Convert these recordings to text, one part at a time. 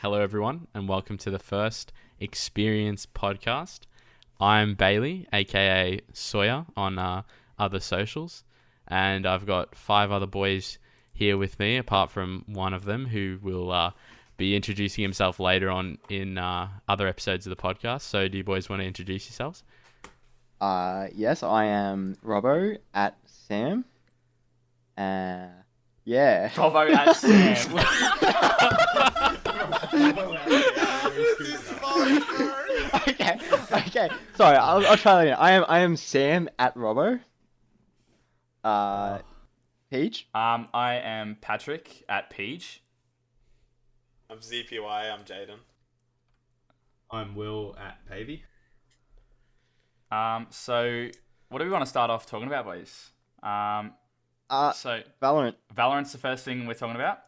Hello, everyone, and welcome to the first Experience Podcast. I'm Bailey, aka Sawyer, on other socials, and I've got 5 other boys here with me, apart from one of them who will be introducing himself later on in other episodes of the podcast. So, do you boys want to introduce yourselves? Yes, I am Robbo at Sam. Yeah. Robbo at Sam. Okay. Sorry, I'll try that again. I am Sam at Robbo. Peach. I am Patrick at Peach. I'm ZPY, I'm Jaden. I'm Will at Pavey. So what do we want to start off talking about, boys? So Valorant. Valorant's the first thing we're talking about.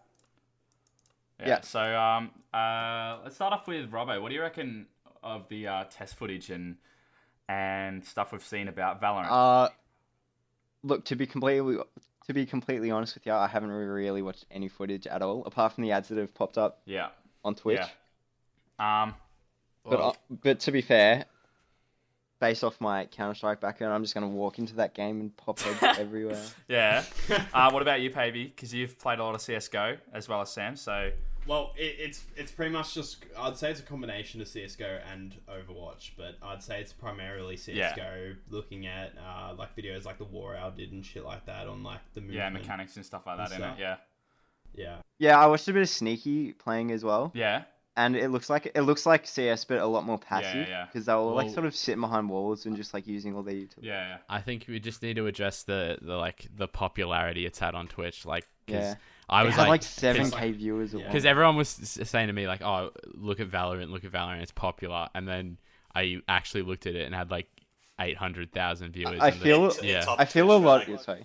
Yeah. So let's start off with Robbo. What do you reckon of the test footage and stuff we've seen about Valorant? Look, to be completely honest with you, I haven't really watched any footage at all, apart from the ads that have popped up Yeah. on Twitch. Yeah. But to be fair, based off my Counter-Strike background, I'm just going to walk into that game and pop heads everywhere. Yeah. What about you, Pavey? Because you've played a lot of CSGO as well as Sam, so... Well, it's pretty much just, I'd say it's a combination of CSGO and Overwatch, but I'd say it's primarily CSGO, looking at like videos like the War Owl did and shit like that on like the movement. Yeah, mechanics and stuff like that, innit? Yeah. Yeah, I watched a bit of Sneaky playing as well. Yeah. And it looks like CS, but a lot more passive. Yeah. Because they were like sort of sitting behind walls and just like using all their utilities. Yeah. I think we just need to address the popularity it's had on Twitch. Like, because I was had like 7K viewers. Because everyone was saying to me like, "Oh, look at Valorant, it's popular." And then I actually looked at it and had like 800,000 viewers. I feel a lot. Sorry.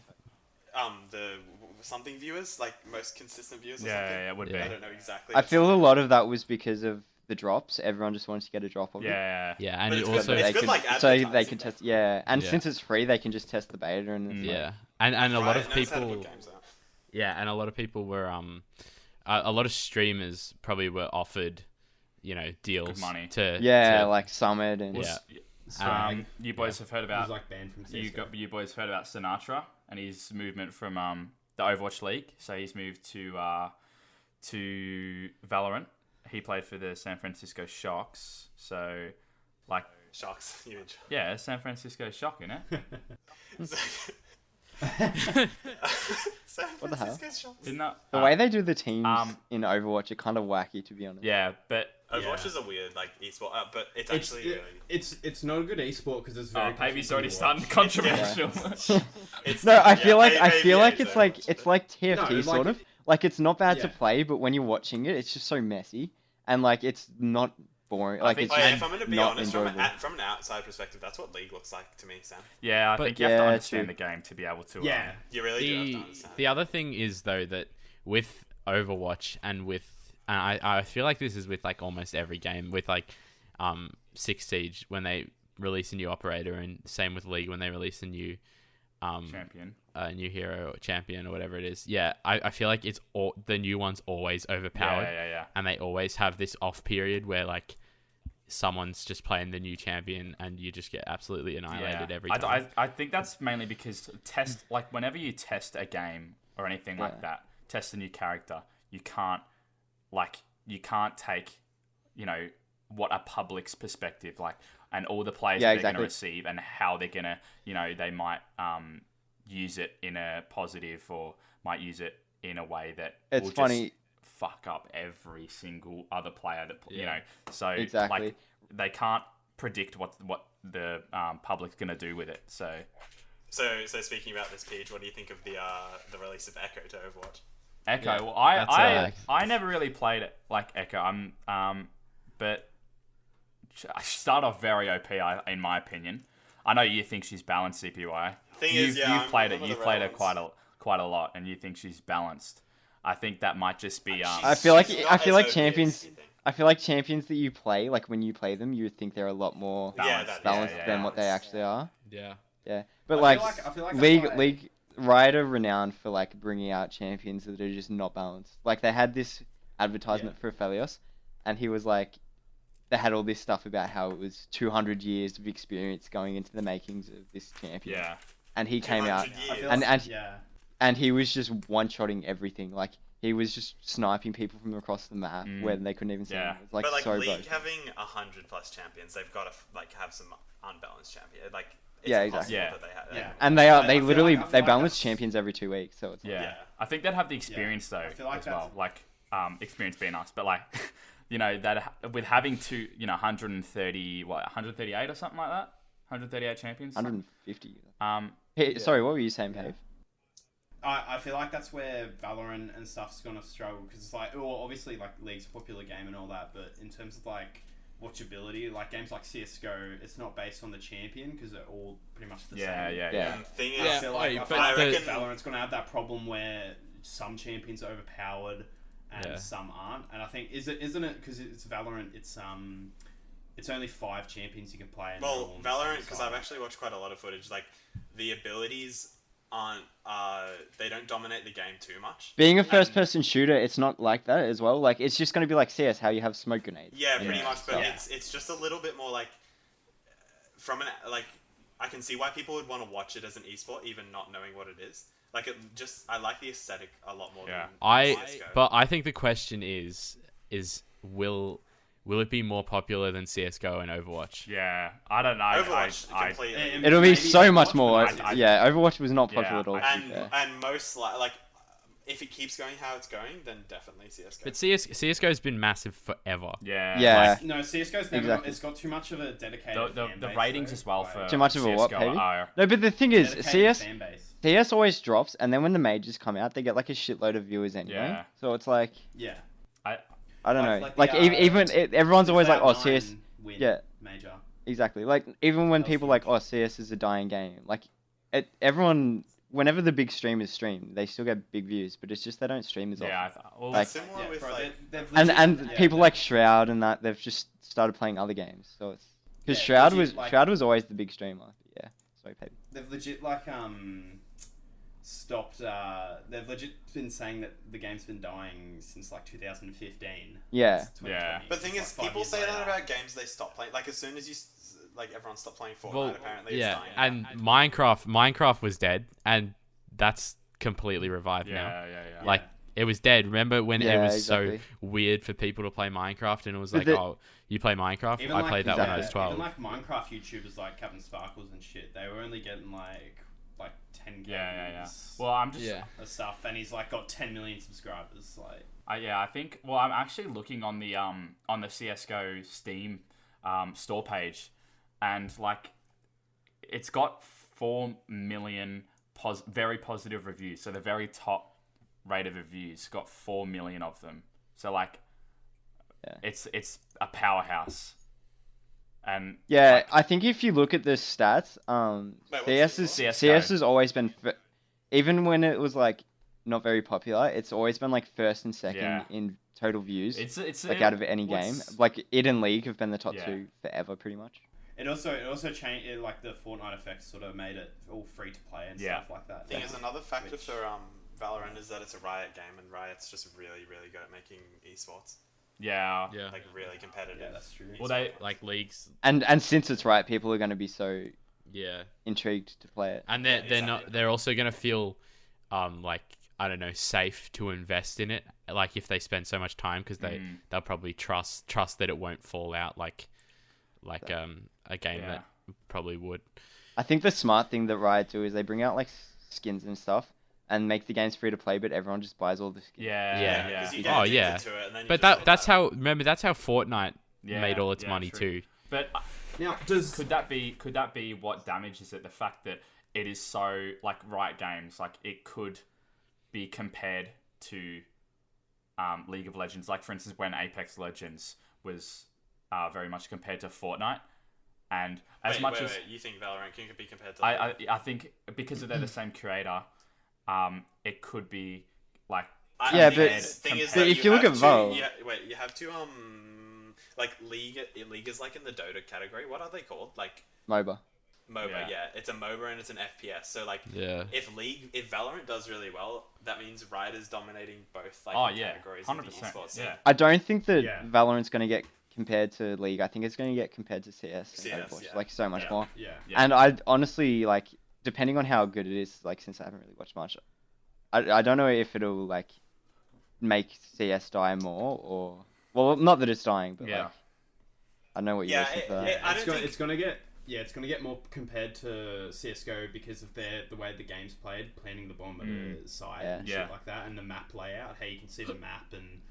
The something viewers, like most consistent viewers. Or Yeah, something. yeah, it would be. I don't know exactly. I feel a lot of that was because of the drops. Everyone just wanted to get a drop of it. Yeah. Yeah, and But it it's also good, it's good, like, so they advertising, could test. though. Yeah, and Yeah. since it's free, they can just test the beta and it's yeah, and a lot of Right, knows how to people. put games out. Yeah, and a lot of people were a lot of streamers probably were offered, deals Good money. to like Summit and Yeah. You boys have heard He about was like banned from CSGO. you boys heard about Sinatra and his movement from the Overwatch League. So he's moved to Valorant. He played for the San Francisco Shocks. So like Sharks, huge. yeah, San Francisco Shock, innit? What the hell? Isn't that the way they do the teams um, in Overwatch are kind of wacky, to be honest. yeah, but Overwatch is a weird like esport, but it's It's actually really. it's not a good esport because it's very. Pavey's confusing already to starting watch. controversial. It's, No, I feel like maybe it's like TFT No, like- sort of. Like it's not bad to Yeah. play, but when you're watching it, it's just so messy and like it's not boring. Like think- it's if just I'm going to be not honest, enjoyable. from an outside perspective, that's what League looks like to me, Sam. Yeah, I But- think you have to Yeah, understand true. the game to be able to. Yeah. You really do have to understand. The other thing is though that with Overwatch and I feel like this is with like almost every game with like Six Siege when they release a new operator, and same with League when they release a new champion. new hero or champion or whatever it is. Yeah, I feel like it's the new one's always overpowered. Yeah. And they always have this off period where like someone's just playing the new champion and you just get absolutely annihilated every time. I think that's mainly because whenever you test a game or anything like that, test a new character, you can't take, what a public's perspective and all the players that they're going to receive and how they're going to, they might use it in a positive or might use it in a way that It's will funny. just fuck up every single other player that so Exactly. like they can't predict what the public's gonna do with it. So speaking about this page, what do you think of the release of Echo to Overwatch? Echo. Yeah, Well, I never really played it like Echo. But I start off very OP. In my opinion, I know you think she's balanced, CPY. You've played it. You've played her quite a lot, and you think she's balanced. I think that might just be. I feel like champions. I feel like champions that you play, like when you play them, you would think they're a lot more balanced than what they actually are. Yeah. Yeah, but I like, feel like League Riot are renowned for like bringing out champions that are just not balanced. Like they had this advertisement for Aphelios, and he was like, they had all this stuff about how it was 200 years of experience going into the makings of this champion. Yeah. And he came out, 200 years. and he was just one-shotting everything. Like, he was just sniping people from across the map where they couldn't even see him. It was like, but like so League broken. having 100+ champions, they've got to like have some unbalanced champion. Like, it's Yeah, impossible exactly. that they have. And they balance champions every 2 weeks, so it's Yeah. Yeah. I think they'd have the experience though I feel like as well. Like experience being nice, but like that with having 138 or something like that, 138 champions. 150. Yeah. Sorry, what were you saying, Pave? I feel like that's where Valorant and stuff's gonna struggle because it's like, well, obviously like League's a popular game and all that, but in terms of like watchability, like games like CS:GO, it's not based on the champion because they're all pretty much the same. Yeah. Thing is, I feel like I reckon Valorant's gonna have that problem where some champions are overpowered and some aren't, and I think isn't it because it's Valorant? It's only 5 champions you can play. And well, Valorant, because I've actually watched quite a lot of footage. Like the abilities aren't they don't dominate the game too much. Being a first-person shooter, it's not like that as well. Like, it's just going to be like CS, how you have smoke grenades. Yeah, pretty much. But it's just a little bit more like from an like I can see why people would want to watch it as an esport, even not knowing what it is. Like I like the aesthetic a lot more than CS:GO. But I think the question is will it be more popular than CS:GO and Overwatch? Yeah, I don't know. Overwatch completely. It'll be so Overwatch, much more. but Overwatch was not popular at all. And most like if it keeps going how it's going, then definitely CS:GO. But CS:GO's been massive forever. Yeah. No, CS:GO's never. It's got too much of a dedicated. The ratings as well for Too much of a what, CS:GO Pavey? are- No, but the thing is, dedicated CS fan base. CS always drops, and then when the majors come out, they get like a shitload of viewers anyway. Yeah. So it's like, Yeah. I don't know. Like Like, the, even everyone's always like, oh, Cloud9 CS. win Yeah. Major. Exactly. Like, even when That was people like, oh, CS is a dying game. Like, everyone, whenever the big streamers stream, they still get big views, but it's just they don't stream as often. Yeah, well, Like- Similar Yeah, with bro, like they've And legit- people like Shroud and that, they've just started playing other games. So it's because Yeah, Shroud legit, was always the big streamer. Yeah. Sorry, Pavey. They've legit stopped. They've legit been saying that the game's been dying since like 2015. Yeah. It's 2020. But the thing It's is, like 5 people years say that later. about games they stop playing. Like as soon as everyone stopped playing Fortnite, Well, apparently it's yeah, dying. and Minecraft was dead, and that's completely revived now. Yeah. Like, it was dead. Remember when it Yeah, was exactly. so weird for people to play Minecraft, and it was But like, oh, you play Minecraft? Even I like played that when I was exactly. 12. Even like Minecraft YouTubers like Captain Sparkles and shit, they were only getting like 10K Yeah. views Well, I'm just of stuff, and he's like got 10 million subscribers. Like, I think. Well, I'm actually looking on the CS:GO Steam store page, and like it's got 4 million very positive reviews. So the very top rate of reviews got 4 million of them. So like, it's a powerhouse. And Yeah, like, I think if you look at the stats, what's CS CS:GO. has always been, even when it was like not very popular, it's always been like first and second Yeah. in total views. it's Like out of any game, like it and League have been the top 2 forever, pretty much. it also changed it, like the Fortnite effect sort of made it all free to play and stuff like that. Thing is, another factor for Valorant is that it's a Riot game, and Riot's just really, really good at making esports. yeah. Like really competitive. Yeah, that's true. Well, they Like leagues, And since it's right, people are going to be so yeah, intrigued to play it. and they're also gonna feel, like, I don't know, safe to invest in it. Like if they spend so much time, because they'll probably trust that it won't fall out like a game that probably would. I think the smart thing that Riot do is they bring out like skins and stuff and make the games free to play, but everyone just buys all the skins. Yeah. 'Cause you Oh, get addicted yeah. to it, and then you But just that's play how Fortnite Yeah, made all its yeah, money true. too. But Now, could that be what damages it? The fact that it is so like Riot Games, like it could be compared to League of Legends. Like for instance, when Apex Legends was very much compared to Fortnite, and as much as you think Valorant can be compared to? I think because they're the same creator, it could be like Yeah, but thing is but that if you look have at two- Val- you have two like League is like in the Dota category. What are they called? Like MOBA. MOBA, yeah. It's a MOBA and it's an FPS. So like, if Valorant does really well, that means Riot is dominating both categories 100%, of the esports. Yeah. I don't think that Valorant's going to get compared to League. I think it's going to get compared to CS and Overwatch, like so much more. Yeah. And I honestly like, depending on how good it is, like since I haven't really watched much, I don't know if it'll like make CS die more or well, not that it's dying, but like I don't know what you guys think. It's gonna get more compared to CS:GO because of the way the game's played, planting the bomb at the side and shit like that, and the map layout. How you can see the map and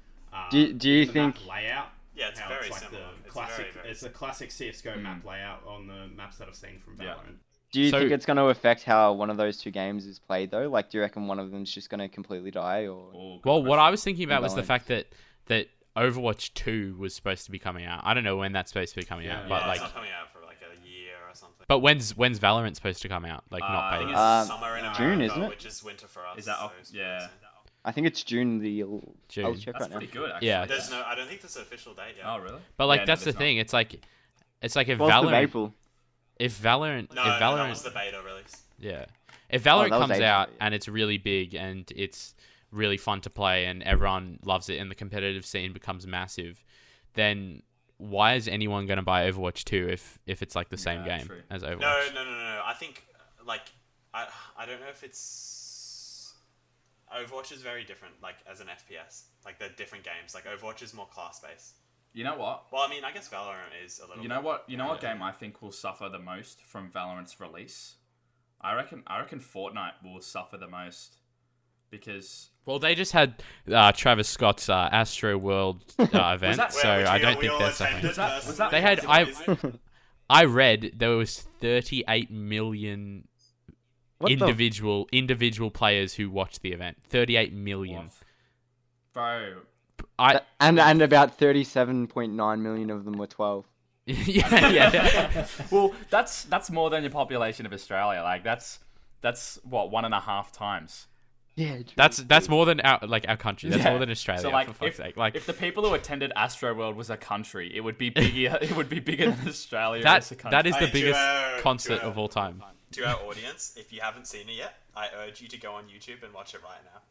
do you think map layout? Yeah, it's very similar. It's a classic CS:GO map layout on the maps that I've seen from Valorant. Do you think it's going to affect how one of those two games is played though? Like, do you reckon one of them's just going to completely die? Or well, what I was thinking about was the fact that Overwatch 2 was supposed to be coming out. I don't know when that's supposed to be coming out, but like it's not coming out for like a year or something. But when's Valorant supposed to come out? Like not I paid. think it's summer in America, June, isn't it? Which is winter for us. Is that I think it's June. I'll check That's right now. pretty good, actually. Yeah. I don't think there's an official date yet. Oh, really? But like that's the thing. It's like if 12th of Valorant. April. If Valorant, that was the beta release. Yeah, if Valorant comes April, out and it's really big and it's really fun to play and everyone loves it and the competitive scene becomes massive, then why is anyone going to buy Overwatch 2 if it's like the same game as Overwatch? No. I think like I don't know if it's Overwatch is very different. Like as an FPS, like they're different games. Like Overwatch is more class based. You know what? Well, I mean, I guess Valorant is a little. You know what? You know what game I think will suffer the most from Valorant's release? I reckon Fortnite will suffer the most because. Well, they just had Travis Scott's Astro World event, so I don't think they're suffering. Was that they had I read there was 38 million individual players who watched the event. 38 million. Bro. And about 37.9 million of them were 12. yeah. Well, that's more than the population of Australia. Like that's what 1.5 times. Yeah, true. That's more than our country. That's more than Australia. So like, for fuck's sake. Like if the people who attended Astroworld was a country, it would be bigger. It would be bigger than Australia. that as a country. that is the biggest concert of all time. To our audience, if you haven't seen it yet, I urge you to go on YouTube and watch it right now.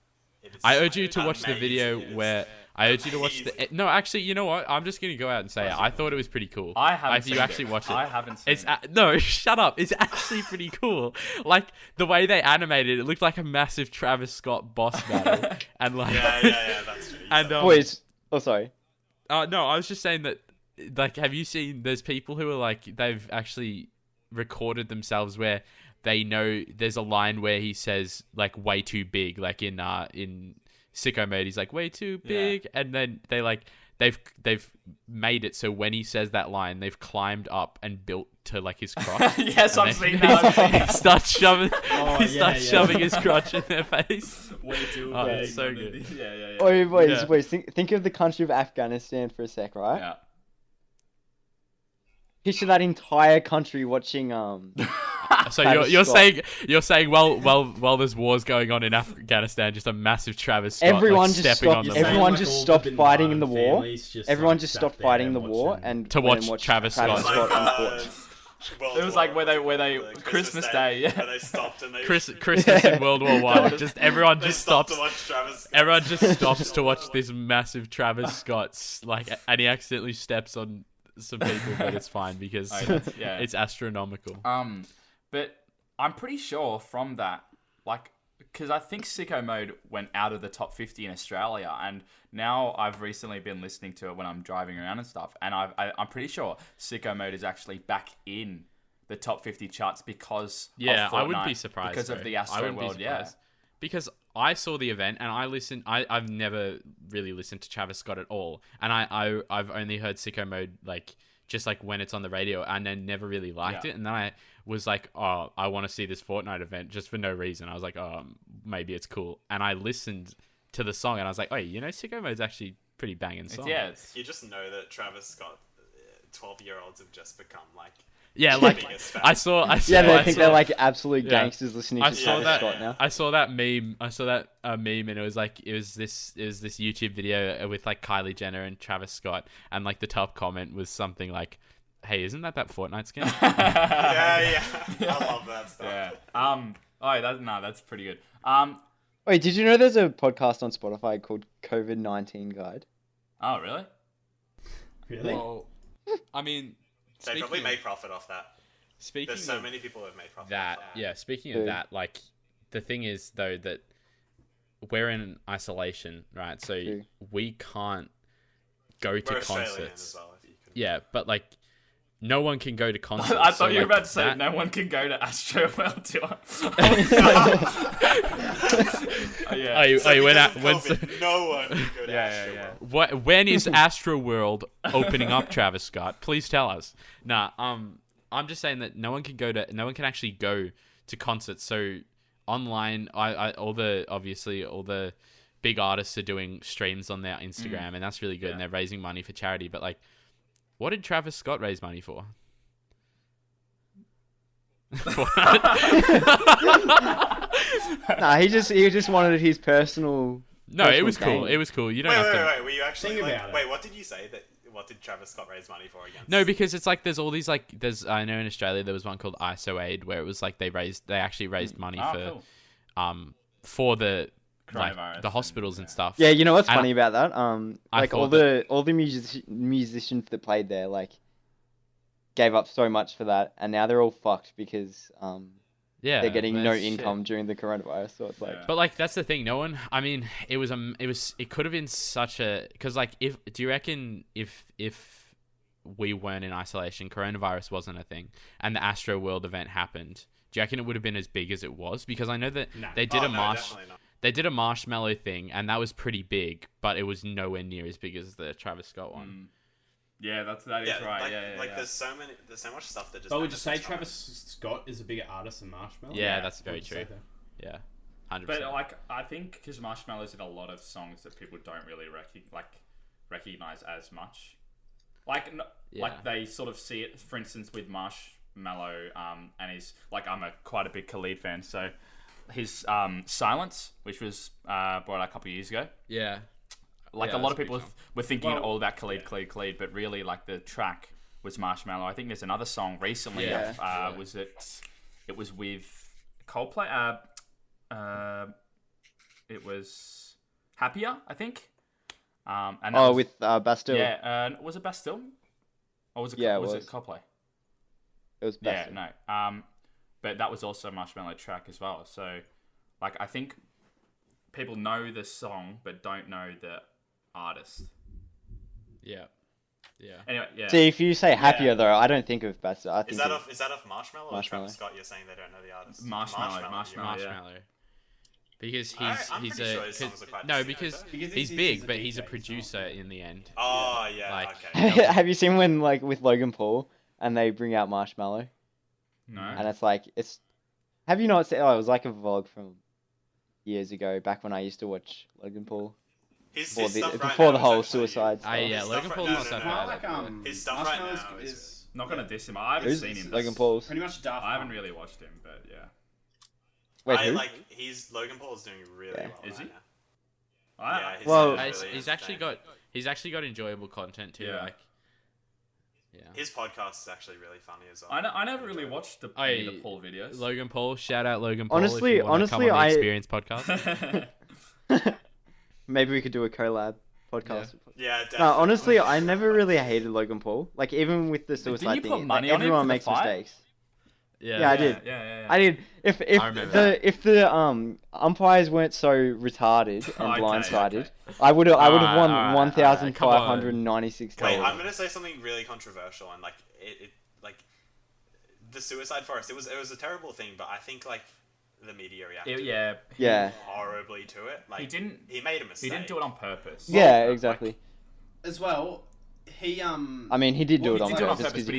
I urge you to watch the video where I urge you to watch the. No, actually, you know what? I'm just gonna go out and say it. I thought it was pretty cool. I haven't. If you actually watch it, I haven't seen it. No, shut up. It's actually pretty cool. Like the way they animated it looked like a massive Travis Scott boss battle, and like yeah, that's true. And boys, sorry. No, I was just saying that. Like, have you seen? There's people who are like they've actually recorded themselves where. They know there's a line where he says like way too big, like in Sicko Mode, he's like way too big, and then they've made it so when he says that line, they've climbed up and built to like his crotch. Yes, I've seen that. He starts shoving his crotch in their face. Way too big. It's so good. Yeah. Oh, boys, think of the country of Afghanistan for a sec, right? Yeah. Picture that entire country watching So you're saying while there's wars going on in Afghanistan, just a massive Travis Scott everyone stepping just stopped, on them. everyone just stopped fighting in the war. Everyone like, just stopped fighting in the war and to watch Travis Scott. It was like where they Christmas Day, where they stopped and they Christmas in World War I. Just everyone just stops. To watch Travis Scott. Everyone just stops to watch this massive Travis Scott, and he accidentally steps on some people, but it's fine because it's astronomical. But I'm pretty sure from that, like, because I think Sicko Mode went out of the top 50 in Australia, and now I've recently been listening to it when I'm driving around and stuff, and I'm pretty sure Sicko Mode is actually back in the top 50 charts because of Fortnite, I wouldn't be surprised because of the Astro World, Because I saw the event and I've never really listened to Travis Scott at all, and I've only heard Sicko Mode like just like when it's on the radio, and then never really liked it, and then I was like, oh, I want to see this Fortnite event just for no reason. I was like, oh, maybe it's cool, and I listened to the song and I was like, oh, Sicko Mode's actually pretty banging song. You just know that Travis Scott 12-year-olds have just become like. Yeah, like I saw. They think they're like absolute gangsters listening to Travis Scott now. I saw that meme. Meme, and it was this YouTube video with like Kylie Jenner and Travis Scott, and like the top comment was something like, Hey, isn't that Fortnite skin? yeah. I love that stuff. Yeah. That's pretty good. Wait, did you know there's a podcast on Spotify called COVID-19 Guide? Oh, really? Really? Well, I mean, They probably made profit off that. Speaking There's so of many people who have made profit that, off that. yeah. Speaking of that, like, the thing is though that we're in isolation, right? So True. we can't go We're to Australian concerts. as well, if you can. Yeah, but like, no one can go to concerts. I thought you were like, about to say no one can go to Astro World Tour. Yeah. No one can go to Astro World. When is Astro World opening up, Travis Scott? Please tell us. Nah, I'm just saying that no one can actually go to concerts. So online, all the big artists are doing streams on their Instagram, and that's really good, and they're raising money for charity. But like, what did Travis Scott raise money for? Nah, he just wanted his personal. No, it was cool. It was cool. You don't have to. Wait. Were you actually Think like? about it. Wait, what did you say? What did Travis Scott raise money for against? No, because it's like there's all these like I know in Australia there was one called ISO Aid where it was like they actually raised money for the like the hospitals and stuff. Yeah, you know what's And funny about that? Like all thought the musicians that played there like gave up so much for that, and now they're all fucked because Yeah, they're getting no that's shit. income during the coronavirus. So it's like, But like that's the thing. No one. I mean, it could have been such a because like do you reckon if we weren't in isolation, coronavirus wasn't a thing, and the Astro World event happened, do you reckon it would have been as big as it was? Because I know that they did they did a marshmallow thing, and that was pretty big, but it was nowhere near as big as the Travis Scott one. Yeah, that is right. Like there's so much stuff that just. But would you say Travis Scott is a bigger artist than Marshmello? Yeah, that's very true. Yeah, 100%. But like, I think because Marshmallow's in a lot of songs that people don't really recognize as much. Like they sort of see it. For instance, with Marshmallow, and he's like, I'm quite a big Khalid fan, so his Silence, which was brought out a couple of years ago. Yeah. Like a lot of people were thinking all about Khalid, but really like the track was Marshmallow. I think there's another song recently. Yeah. Was it? It was with Coldplay. It was Happier, I think. And with Bastille. Yeah. Was it Bastille? Or was it? Yeah, was it Coldplay? It was Bastille. Yeah. No. But that was also a Marshmallow track as well. So, like, I think people know the song but don't know the artist. Yeah. Anyway, yeah. See, if you say Happier though, I don't think of Bastille. I think Is that off Marshmallow or Travis Scott? You're saying they don't know the artist. Marshmallow. Because I'm pretty sure his songs are quite because he's big, but he's a producer in the end. Oh yeah. Like, Okay. Have you seen when like with Logan Paul and they bring out Marshmallow? No. And it's like Have you not seen? Oh, it was like a vlog from years ago, back when I used to watch Logan Paul. Before the whole suicide stuff. Yeah, Logan Paul's not that bad. His stuff right now is not gonna diss him. I haven't seen him. Logan Paul's pretty much Daft. I haven't really watched him, but yeah. Wait, who? Logan Paul's doing really well. Is he? Yeah, he's actually got enjoyable content too. Yeah. Like, yeah. His podcast is actually really funny as well. I never really watched the Paul videos. Logan Paul, shout out Logan Paul. Honestly, if you want to come on the Experience podcast. Maybe we could do a collab podcast. Yeah, definitely. No, honestly, I never really hated Logan Paul. Like, even with the suicide you thing, put money like, on him everyone for the makes fight? mistakes. Yeah, I did. Yeah. I did. If the umpires weren't so retarded and blindsided, I would have won $1,596. Wait, I'm gonna say something really controversial, and like it like the Suicide Forest. It was a terrible thing, but I think like the media reacted horribly to it. Like he made a mistake. He didn't do it on purpose. Yeah, exactly. As well. I mean, he did do it on purpose, but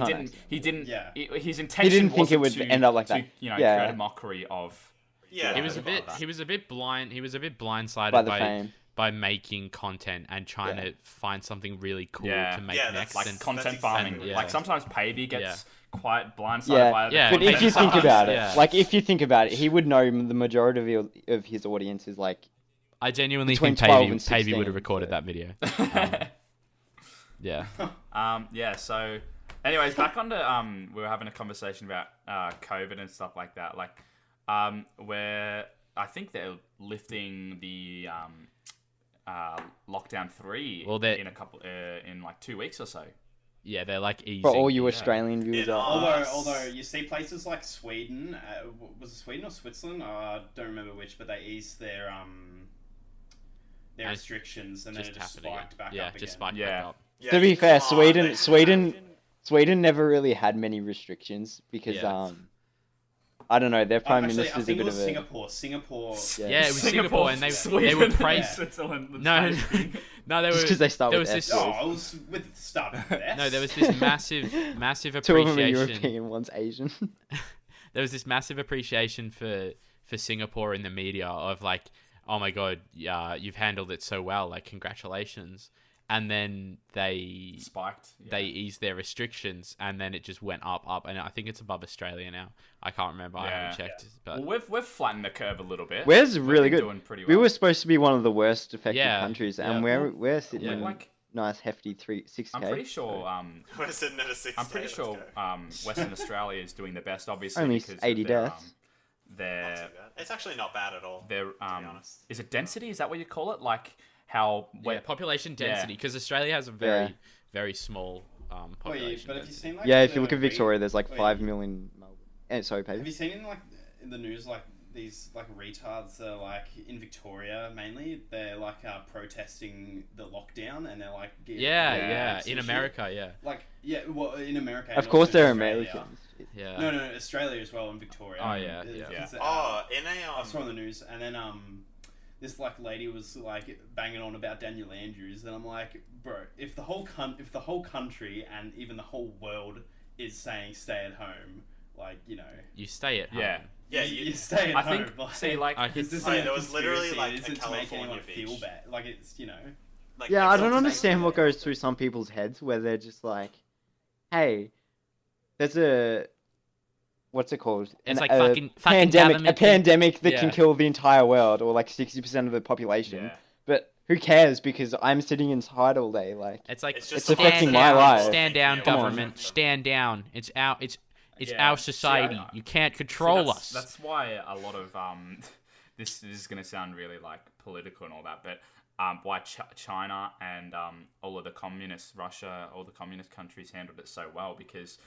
he didn't. Yeah. His intention. He didn't think it would end up like that. Create a mockery of. Yeah. He was a bit blind. He was a bit blindsided by making content and trying to find something really cool to make next. Like content farming. Like sometimes Pavey gets quite blindsided by it. Yeah. But if you think about it, he would know the majority of his audience is like. I genuinely think Pavey would have recorded that video. Yeah. So Anyways, back on to we were having a conversation about COVID and stuff like that. Like, where I think they're lifting the lockdown 3 in a couple in like 2 weeks or so. Yeah, they're like easing. For all you Australian viewers Although you see places like Sweden, was it Sweden or Switzerland? I don't remember which, but they eased their restrictions and then it just spiked back up again. Just spiked back up. Yeah, to be fair, Sweden never really had many restrictions because I don't know, their prime minister's a bit of a Singapore. Yeah, it was Singapore, and they were praised. Switzerland. No, they were just because they start there with was this. I was with starting with S. No, there was this massive appreciation. Two of them are European, one's Asian. There was this massive appreciation for Singapore in the media of like, oh my god, you've handled it so well, like congratulations. And then they spiked. Yeah. They eased their restrictions, and then it just went up, and I think it's above Australia now. I can't remember. I haven't checked. But well, we've flattened the curve a little bit. We're really good. Doing pretty well. We were supposed to be one of the worst affected countries, and we're sitting in like nice hefty 6K. I'm pretty sure. We're sitting at a 6K. I'm pretty sure Western Australia is doing the best, obviously. Only because 80 deaths. It's actually not bad at all. To be honest. Is it density? Is that what you call it? Like how population density, because Australia has a very very small population. But have you seen if you look at Victoria, there's like 5 million. Sorry, Peyton. Have you seen in the news like these like retards that are like in Victoria mainly? They're like protesting the lockdown, and they're like in America, in America. Of course, they're Americans. Yeah. No, Australia as well, and Victoria. Oh yeah. I saw on the news, and then this like lady was like banging on about Daniel Andrews, and I'm like, bro, if the whole country and even the whole world is saying stay at home, like, you know, you stay at home. Yeah, you stay at home. There was literally like a California beach. Feel bad. Like, it's, you know. Like, I don't understand what goes through some people's heads where they're just like, hey, there's a what's it called? It's like fucking pandemic that can kill the entire world, or like 60% of the population. Yeah. But who cares? Because I'm sitting inside all day. Like, it's like it's affecting my life. Stand down, government. Stand down. It's our society. You can't control us. That's why a lot of this is going to sound really like political and all that, but why China and all of the Russia, all the communist countries handled it so well, because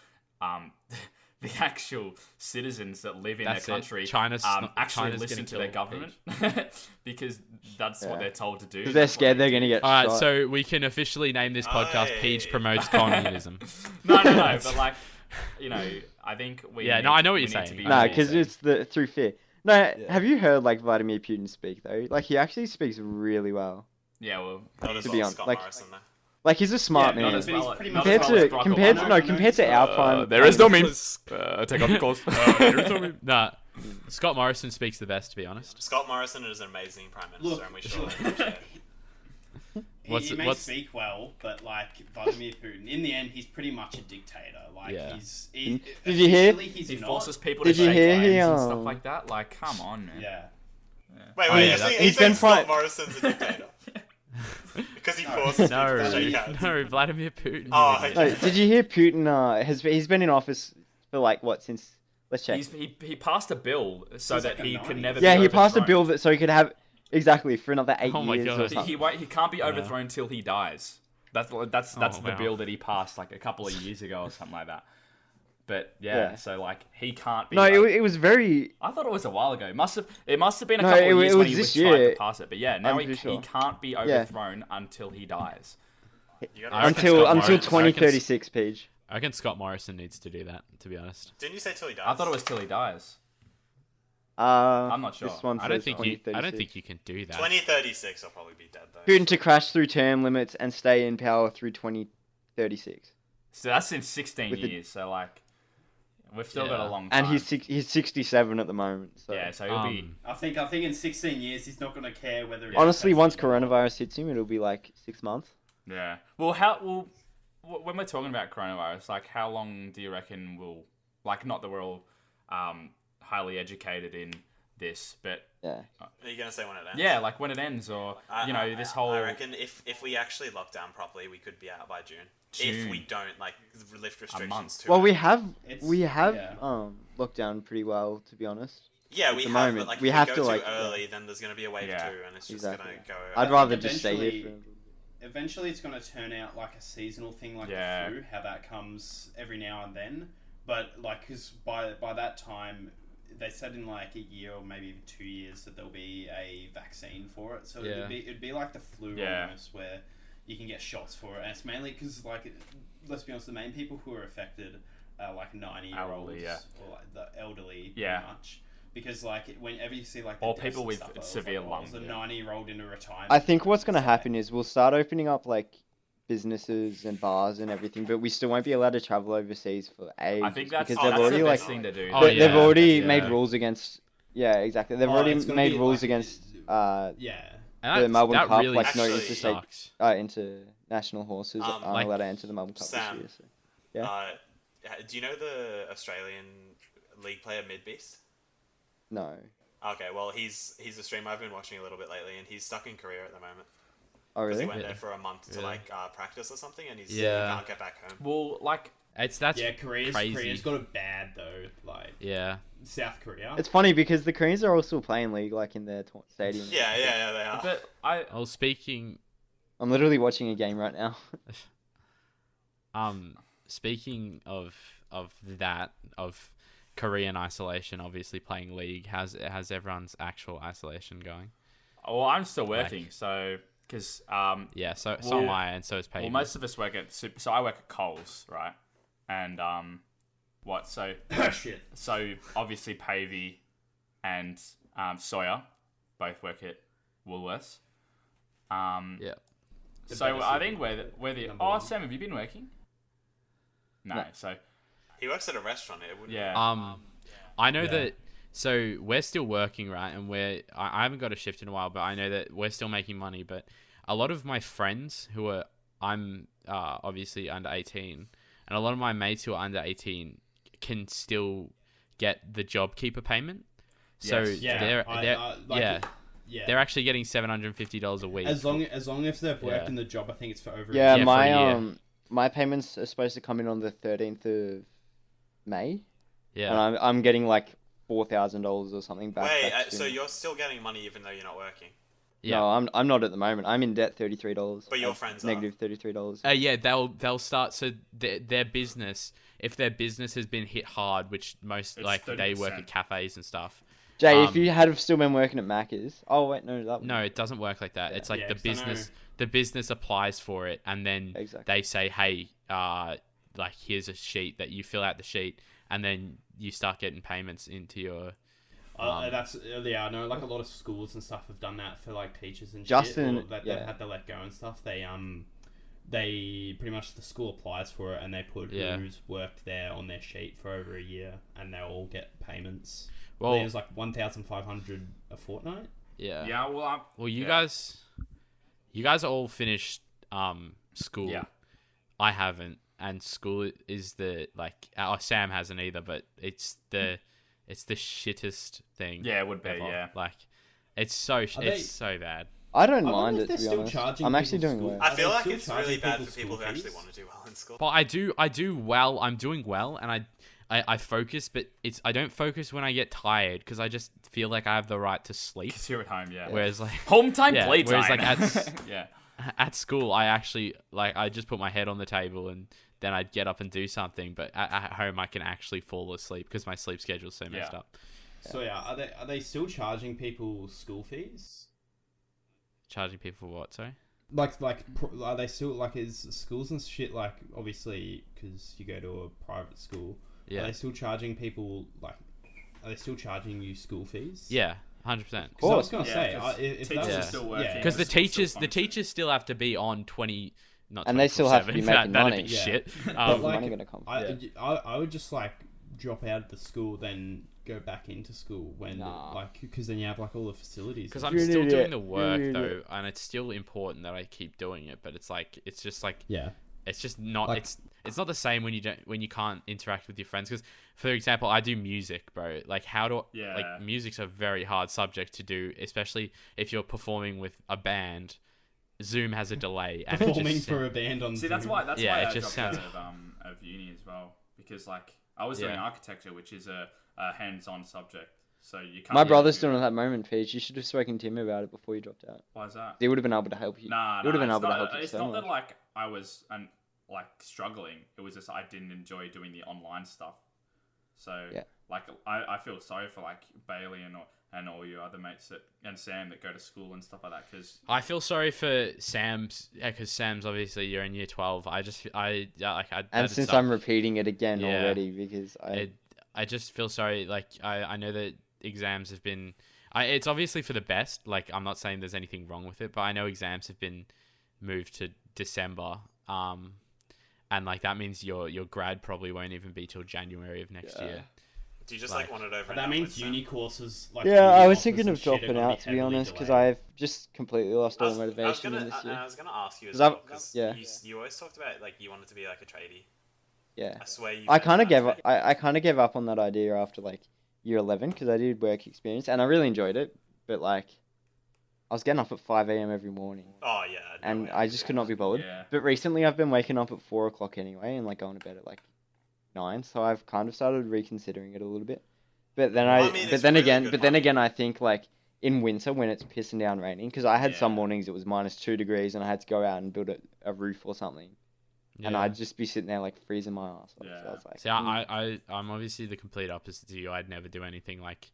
the actual citizens that live in their country actually listen to their government because that's what they're told to do. Because they're scared they're going to get shot. Alright, so we can officially name this podcast Peach Promotes Communism. No, but like, you know, I think we... Yeah, I know what you're saying. No, because it's through fear. No, have you heard like Vladimir Putin speak though? Like, he actually speaks really well. Yeah, well... To be honest, like, he's a smart man. Compared to our prime... There is no means. Take off your clothes. Nah, Scott Morrison speaks the best, to be honest. Scott Morrison is an amazing Prime Minister, and we should appreciate it. He may speak well, but like Vladimir Putin, in the end, he's pretty much a dictator. Like, did you hear? He forces people to shake hands and stuff like that. Like, come on, man. Yeah. Wait, he's been Scott Morrison's a dictator. Because he forces people to shake hands. No, Vladimir Putin. Did you hear Putin he's been in office for like what, since... Let's check. He passed a bill so that he could never be he passed a bill so he could have... Exactly, for another 8 years or something. He can't be overthrown till he dies. That's the bill that he passed like a couple of years ago or something like that. But so like he can't be. No, it was very. I thought it was a while ago. It must have been a couple of years when he was trying to pass it. But now he can't be overthrown until he dies. Until 2036, Page. I reckon Scott Morrison needs to do that. To be honest. Didn't you say till he dies? I thought it was till he dies. I'm not sure. I don't think you can do that. 2036, I'll probably be dead though. Putin to crash through term limits and stay in power through 2036. So that's in 16 years. So like, we've still got a long time. And he's 67 at the moment. So. Yeah, so he'll be. I think in 16 years he's not going to care whether. Honestly, once coronavirus hits him, it'll be like 6 months. Yeah. Well, when we're talking about coronavirus, like, how long do you reckon we'll, like, not that we're all highly educated in this, but are you gonna say when it ends? Yeah, like when it ends, or this whole. I reckon if we actually lock down properly, we could be out by June. if we don't like lift restrictions too. Well, early. we have lockdown pretty well, to be honest. Yeah, we the have, moment. but like we if have we to go like too early, then there's gonna be a wave 2, and it's just gonna go. I'd rather just stay here. Eventually, it's going to turn out like a seasonal thing, like the flu, how that comes every now and then. But like, because by that time, they said in like a year or maybe even 2 years that there'll be a vaccine for it. So it'd be like the flu almost, where you can get shots for it. And it's mainly because, like, let's be honest, the main people who are affected are like 90-year-olds or like the elderly, pretty much. Because like whenever you see like or people with severe lungs, a 90-year-old in a retirement. I think what's going to happen is we'll start opening up like businesses and bars and everything, but we still won't be allowed to travel overseas for ages. I think that's because they've already the like best thing to do. they've already made rules against. Yeah, exactly. They've already made rules against. And the Melbourne Cup, really like no interstate, sucks. international horses aren't like, allowed to enter the Melbourne Cup Sam, this year. So, do you know the Australian league player Midbeast? No. Okay, well he's a streamer I've been watching a little bit lately, and he's stuck in Korea at the moment. Oh really? Because he went there for a month to like practice or something, and he can't get back home. Well, like Korea's got it bad though. Like South Korea. It's funny because the Koreans are all still playing league, like in their stadium. Yeah, they are. But speaking. I'm literally watching a game right now. Speaking of Korean isolation, obviously playing league, how's everyone's actual isolation going? Well, I'm still working, so because so am I, and so is Peyton. Well, most of us work at so I work at Coles, right? And so shit. So obviously Pavey and Sawyer both work at Woolworths. So I think we're the Sam, have you been working? No. So he works at a restaurant. I know that. So we're still working, right? And I haven't got a shift in a while, but I know that we're still making money. But a lot of my friends I'm obviously under 18, and a lot of my mates who are under 18 can still get the JobKeeper payment. So they're actually getting $750 a week. As long as they've worked in the job, I think it's for over a year. Yeah, my payments are supposed to come in on the 13th of May. Yeah. And I'm getting like $4,000 or something back. Wait, so you're still getting money even though you're not working? Yeah. No, I'm not at the moment. I'm in debt $33. But your friends negative $33. Yeah, they'll start. So their business, if their business has been hit hard, which most it's like 30%. They work at cafes and stuff. Jay, if you had still been working at Macca's, no, it doesn't work like that. It's like the business applies for it, and then they say, hey, like here's a sheet that you fill out the sheet, and then you start getting payments into your. I know like a lot of schools and stuff have done that for like teachers and they've had to let go and stuff. They pretty much the school applies for it and they put who's worked there on their sheet for over a year and they'll all get payments. Well, there's like 1,500 a fortnight. Yeah. Yeah. Well, you guys are all finished school. Yeah. I haven't, and school is Sam hasn't either, but it's the shittest thing. Yeah, it would be. Ever. Yeah. Like, it's so bad. I don't mind it, to be honest. I'm actually doing well. I feel like it's really bad for people who actually want to do well in school. But I do well. I'm doing well, and I focus, but I don't focus when I get tired because I just feel like I have the right to sleep. Because you're at home, yeah. Whereas like home time, play time. Whereas like at school, I actually I just put my head on the table and then I'd get up and do something. But at home, I can actually fall asleep because my sleep schedule's so messed up. So are they still charging people school fees? Charging people for what? Sorry. Are they still is schools and shit obviously because you go to a private school? Yeah. Are they still charging people are they still charging you school fees? Yeah, 100%. I was gonna say if teachers are still working. Because the teachers still have to be on 20. Not and they still have to be making money. That'd be shit. Money gonna come. I would just drop out of the school then go back into school when because then you have all the facilities. Because I'm still doing the work though, and it's still important that I keep doing it. But it's just it's just not it's not the same when you can't interact with your friends. Because for example, I do music, bro. Music's a very hard subject to do, especially if you're performing with a band. Zoom has a delay. And performing for a band on See, Zoom. that's why it I just dropped sounds... out of uni as well, because like I was doing architecture, which is a hands-on subject. So you can't. My brother's doing it at that moment, Paige. You should have spoken to him about it before you dropped out. Why is that? He would have been able to help you. Nah, he would have been able to help you. It's not that like I was like struggling. It was just I didn't enjoy doing the online stuff. So like I feel sorry for like Bailey and all your other mates and Sam that go to school and stuff like that, because I feel sorry for Sam's, because Sam's obviously you're in year 12. And since I'm repeating it again already, because I just feel sorry. Like I know that exams have been, it's obviously for the best. Like I'm not saying there's anything wrong with it, but I know exams have been moved to December. And like that means your grad probably won't even be till January of next year. Do you just like want it over? That means uni courses. Like, I was thinking of dropping out, to be honest, because I've just completely lost all motivation in this year. I was gonna ask you as well, because you always talked about like you wanted to be like a tradie. Yeah. I swear you. I kind of gave up. I kind of gave up on that idea after like year 11, because I did work experience and I really enjoyed it, but like I was getting up at 5 a.m. every morning. Oh yeah. And I just could not be bothered. Yeah. But recently I've been waking up at 4 o'clock anyway, and like going to bed at like 9, so I've kind of started reconsidering it a little bit. But then then again, I think like in winter when it's pissing down raining, because I had some mornings it was -2 degrees and I had to go out and build a roof or something, and I'd just be sitting there like freezing my ass off. Yeah. So I was like, see, I'm obviously the complete opposite to you. I'd never do anything like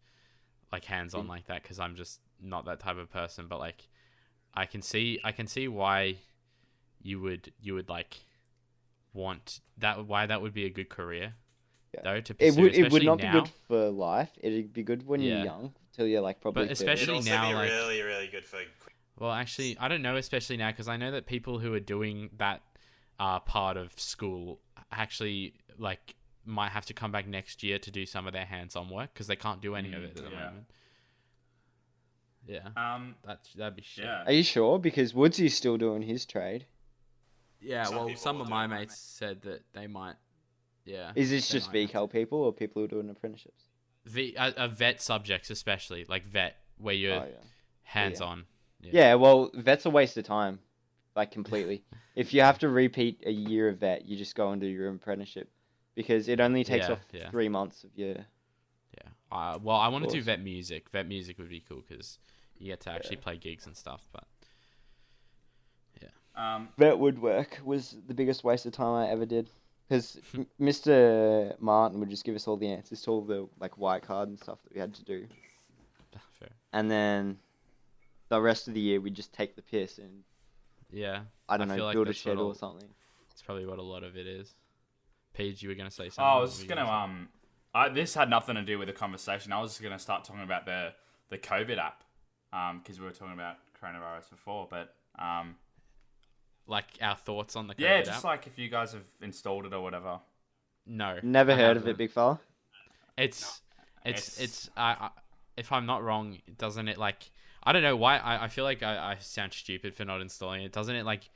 hands-on like that, because I'm just not that type of person. But like I can see why you would like want that, why that would be a good career. Though, to pursue, it would not be good for life. It'd be good when you're young, till you're like probably. But especially now, like really, really good for. Well, actually, I don't know. Especially now, because I know that people who are doing that part of school actually like might have to come back next year to do some of their hands-on work, because they can't do any of it at the moment. Yeah. That'd be shit. Are you sure? Because Woodsy's still doing his trade. Yeah. Some of my mates said that they might. Yeah. Is this just VCAL people or people who are doing apprenticeships? Vet subjects, especially like vet, where you're hands-on. Yeah, well, vet's a waste of time, like completely. If you have to repeat a year of vet, you just go and do your apprenticeship, because it only takes off 3 months of your. Yeah. Well, I want to do vet music. Vet music would be cool, because you get to actually play gigs and stuff. But vet woodwork was the biggest waste of time I ever did. Because Mr. Martin would just give us all the answers to all the like white card and stuff that we had to do. Fair. And then the rest of the year we'd just take the piss and I don't know, build a shed or something. That's probably what a lot of it is. Paige, you were gonna say something. Oh, I was just gonna this had nothing to do with the conversation. I was just gonna start talking about the COVID app, because we were talking about coronavirus before, but like our thoughts on the COVID yeah, just app? like if you guys have installed it or whatever. No, never heard of it, big fella. It's if I'm not wrong, doesn't it like, I don't know why I feel like I sound stupid for not installing it. Doesn't it like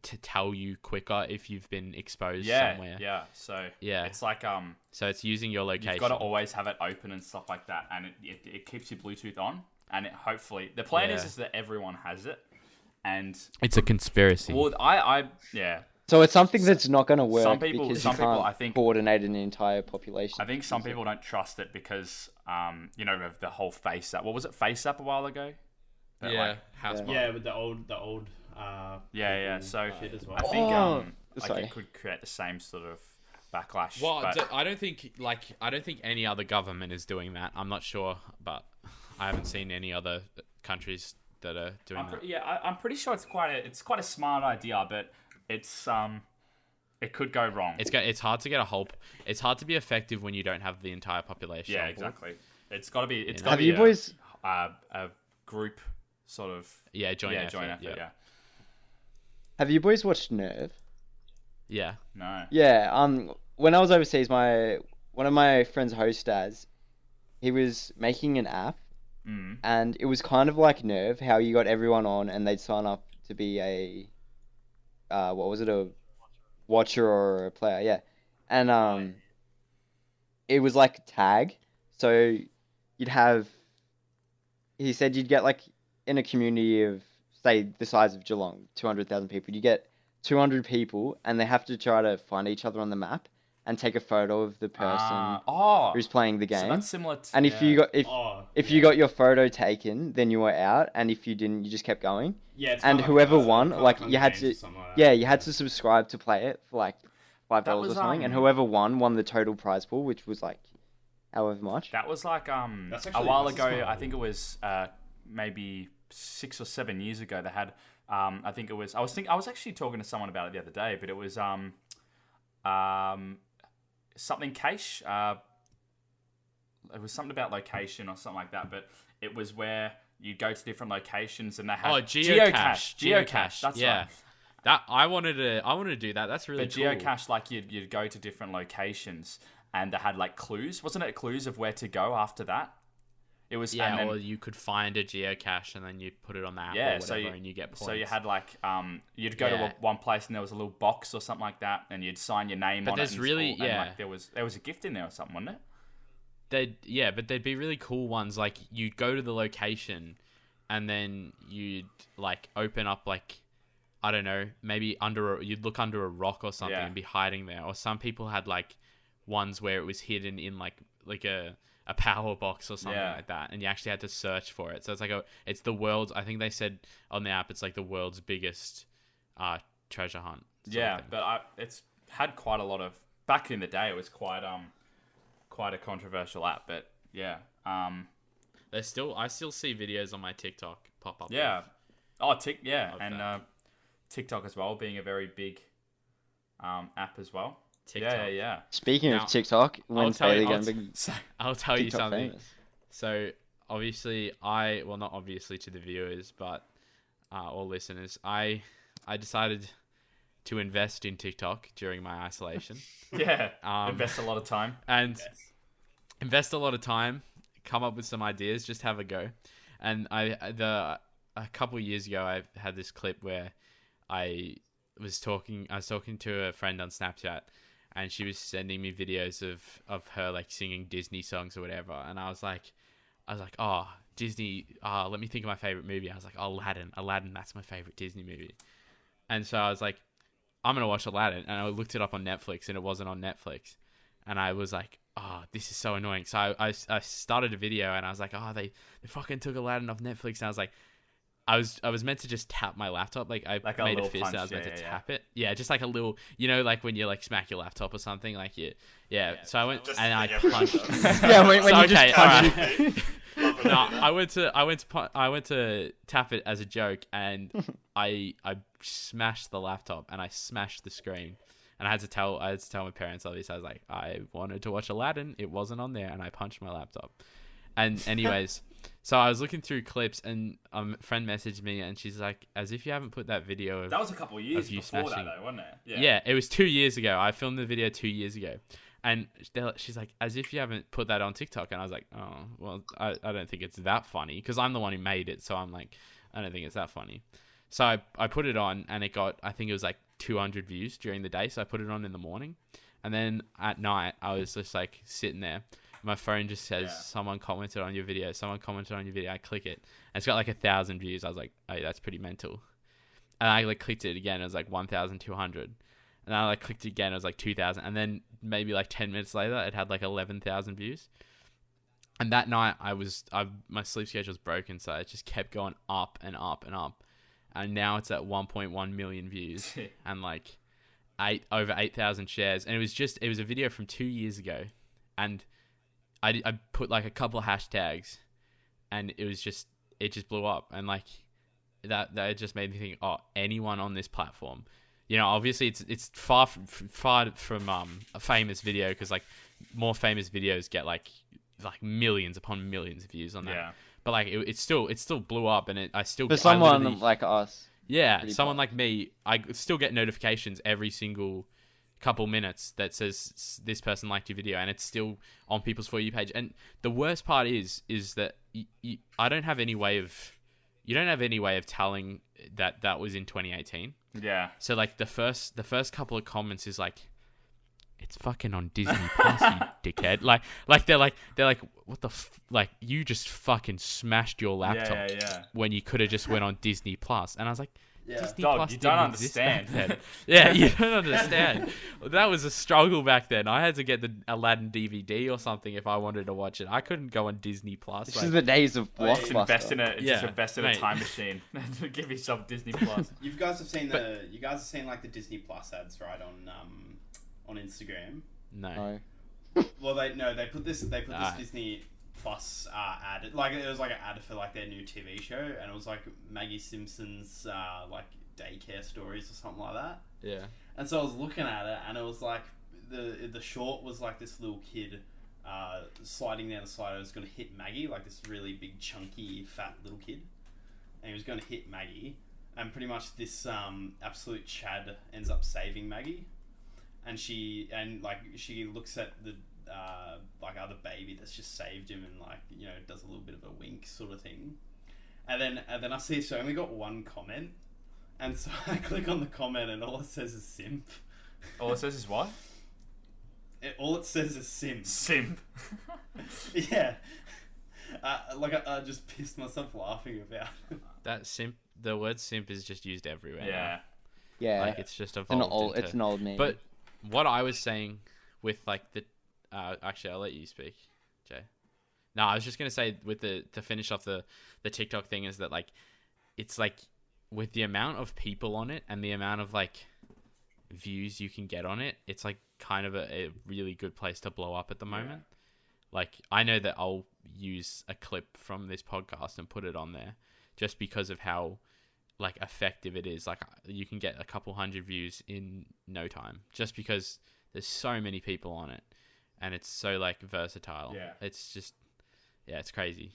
to tell you quicker if you've been exposed somewhere? Yeah. So it's like so it's using your location. You've got to always have it open and stuff like that, and it keeps your Bluetooth on, and it hopefully the plan is that everyone has it. And it's a conspiracy. Well, So it's something that's not going to work because you can't I think, coordinate an entire population. I think some people don't trust it because, of the whole Face app. What was it, Face app a while ago? With the old. So shit as well. I think it could create the same sort of backlash. Well, I don't think any other government is doing that. I'm not sure, but I haven't seen any other countries that are doing that. I'm pretty sure it's quite a smart idea, but it's it could go wrong. It's hard to get it's hard to be effective when you don't have the entire population. Yeah, exactly. It's got to be. It's got to have be you boys a group sort of joint effort. Yeah. Have you boys watched Nerve? Yeah. No. Yeah. When I was overseas, one of my friends' host dads, he was making an app. And it was kind of like Nerve, how you got everyone on and they'd sign up to be a a watcher or a player, yeah. And it was like tag. So he said you'd get like in a community of say the size of Geelong, 200,000 people. You get 200 people, and they have to try to find each other on the map and take a photo of the person who's playing the game. So that's similar to, and if you got your photo taken, then you were out, and if you didn't, you just kept going. Yeah, it's and whoever won, like you had to, you had to to subscribe to play it for like $5 or something, and whoever won the total prize pool, which was like however much. That was like a while ago. I think it was maybe 6 or 7 years ago. They had I think it was. I was actually talking to someone about it the other day, but it was something cache. It was something about location or something like that, but it was where you go to different locations and they had geocache. That's right. That I wanted to do that. That's really cool. Geocache, like you'd go to different locations and they had like clues. Wasn't it clues of where to go after that? It was, or you could find a geocache and then you put it on the app or whatever, and you get points. So you had like you'd go to one place and there was a little box or something like that, and you'd sign your name on it. And like there was a gift in there or something, wasn't it? But there'd be really cool ones. Like you'd go to the location, and then you'd like open up like, I don't know, maybe you'd look under a rock or something and be hiding there. Or some people had like ones where it was hidden in like a power box or something like that, and you actually had to search for it. So it's like it's the world's, I think they said on the app, it's like the world's biggest treasure hunt. But it's had quite a lot of, back in the day it was quite a controversial app, but I still see videos on my TikTok pop up. And TikTok as well being a very big app as well. TikTok. Yeah. Speaking of TikTok, when's Bailey going to be I'll tell you something. Famous? So obviously not obviously to the viewers, but or listeners, I decided to invest in TikTok during my isolation. Invest a lot of time. Invest a lot of time, come up with some ideas, just have a go. And a couple of years ago, I had this clip where I was talking to a friend on Snapchat, and she was sending me videos of her like singing Disney songs or whatever, and I was like, oh, Disney, let me think of my favorite movie. I was like, oh, Aladdin, that's my favorite Disney movie. And so I was like, I'm gonna watch Aladdin, and I looked it up on Netflix, and it wasn't on Netflix, and I was like, oh, this is so annoying. So I started a video, and I was like, oh, they fucking took Aladdin off Netflix, and I was like, I was meant to just tap my laptop, like I made a fist, and I was meant to tap it. Yeah, just like a little, like when you like smack your laptop or something, like So I went and I punched. I went to tap it as a joke, and I smashed the laptop and I smashed the screen, and I had to tell my parents. Obviously, I was like, I wanted to watch Aladdin, it wasn't on there, and I punched my laptop. And anyways. So I was looking through clips, and a friend messaged me, and she's like, as if you haven't put that video of... That was a couple of years before that, though, wasn't it? Yeah, it was 2 years ago. I filmed the video 2 years ago. And she's like, as if you haven't put that on TikTok. And I was like, oh, well, I don't think it's that funny, because I'm the one who made it. So I'm like, I don't think it's that funny. So I put it on, and it got, I think it was like 200 views during the day. So I put it on in the morning. And then at night, I was just like sitting there. My phone just says, someone commented on your video. I click it. And it's got like 1,000 views. I was like, oh, that's pretty mental. And I like clicked it again. It was like 1,200. And I like clicked it again. It was like 2,000. And then maybe like 10 minutes later, it had like 11,000 views. And that night, my sleep schedule was broken. So it just kept going up and up and up. And now it's at 1.1 million views and like over 8,000 shares. And it was a video from 2 years ago. And I put like a couple of hashtags, and it just blew up, and like that just made me think, oh, anyone on this platform, obviously it's far from a famous video, because like more famous videos get like millions upon millions of views on that. Yeah. But like it still blew up, and for someone like us. Yeah, someone like me, I still get notifications every single couple minutes that says this person liked your video, and it's still on people's For You page. And the worst part is that I don't have any way of, you don't have any way of telling that was in 2018. Yeah. So like the first couple of comments is like, it's fucking on Disney Plus, you dickhead. Like they're like, what the like you just fucking smashed your laptop when you could have just went on Disney Plus. And I was like, Disney Plus you didn't don't exist understand. back then. Yeah, you don't understand. That was a struggle back then. I had to get the Aladdin DVD or something if I wanted to watch it. I couldn't go on Disney Plus. This is the days of Blockbuster. Just invest in a time machine. Give yourself Disney Plus. You guys have seen like the Disney Plus ads, right, on Instagram? No. Well, they put this Disney Plus ad. Like it was like an ad for like their new TV show, and it was like Maggie Simpson's like daycare stories or something like that. Yeah. And so I was looking at it, and it was like the short was like this little kid sliding down the slide. It was going to hit Maggie, like this really big, chunky, fat little kid, and he was going to hit Maggie, and pretty much this absolute Chad ends up saving Maggie, and she looks at the like other baby that's just saved him, and like, you know, does a little bit of a wink sort of thing, and then I see it's only got one comment, and so I click on the comment, and all it says is simp. All it says is what? All it says is simp. Simp. Yeah. I just pissed myself laughing about it. That simp. The word simp is just used everywhere. Yeah. Now. Yeah. Like it's just evolved. It's an old name. But what I was saying with like the, actually I'll let you speak, Jay. No, I was just gonna say with to finish off the TikTok thing is that like, it's like with the amount of people on it and the amount of like views you can get on it, it's like kind of a really good place to blow up at the moment. Like I know that I'll use a clip from this podcast and put it on there just because of how like effective it is. Like you can get a couple hundred views in no time just because there's so many people on it and it's so like versatile. Yeah. It's just, it's crazy.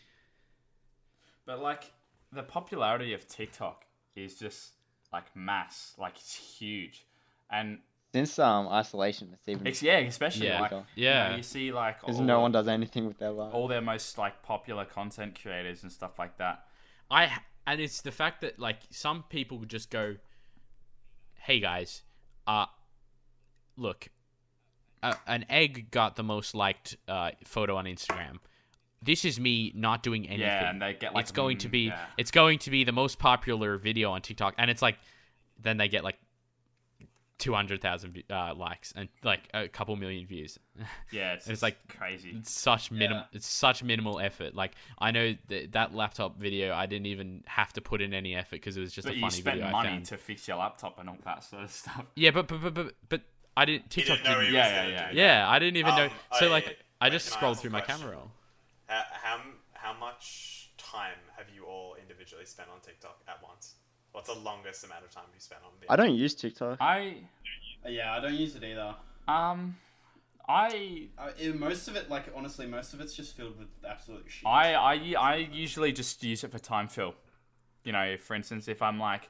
But like the popularity of TikTok is just like mass, like it's huge. And since isolation, it's even especially like you know, you see like because no one does anything with their life. All their most like popular content creators and stuff like that. And it's the fact that like some people just go, "Hey guys, look, an egg got the most liked photo on Instagram. This is me not doing anything. Yeah, and they get like it's going to be the most popular video on TikTok, and it's like then they get like 200,000 likes and like a couple million views. Yeah, it's like crazy. It's such minimal effort. Like I know that laptop video, I didn't even have to put in any effort because it was just a funny video. But you spent money to fix your laptop and all that sort of stuff. Yeah, but I didn't. TikTok didn't. Yeah. I didn't even know. So I just scrolled through my camera roll. How much time have you all individually spent on TikTok at once? What's the longest amount of time you spent on video? I don't use TikTok. I don't use it either. Most of it, like honestly, most of it's just filled with absolute shit. I usually just use it for time fill. You know, for instance, if I'm like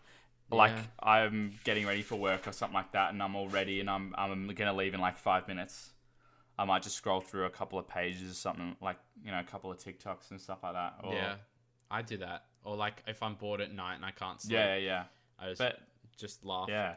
I'm getting ready for work or something like that, and I'm all ready, and I'm gonna leave in like 5 minutes, I might just scroll through a couple of pages or something, like, you know, a couple of TikToks and stuff like that. Or, yeah, I do that. Or like if I'm bored at night and I can't sleep. Yeah. I just laugh. Yeah.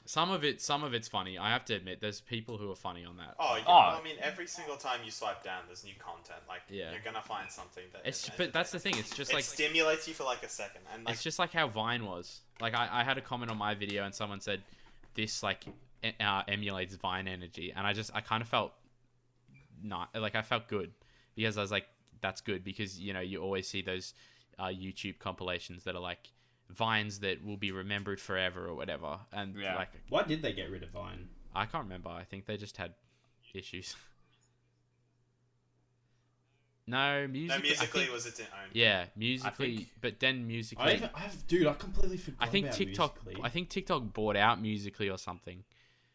Some of it's funny. I have to admit, there's people who are funny on that. Oh, yeah. I mean, every single time you swipe down, there's new content. Like, you're gonna find something that. But that's the thing. It's just like stimulates you for like a second, and like, it's just like how Vine was. Like I had a comment on my video, and someone said this like emulates Vine energy, and I kind of felt I felt good because I was like, that's good because you know you always see those YouTube compilations that are like Vines that will be remembered forever or whatever, and like why did they get rid of Vine? I can't remember. I think they just had issues. No, Musical.ly was its own. Yeah, Musical.ly, but then Musical.ly. I completely forgot. I think about TikTok. Musical.ly. I think TikTok bought out Musical.ly or something.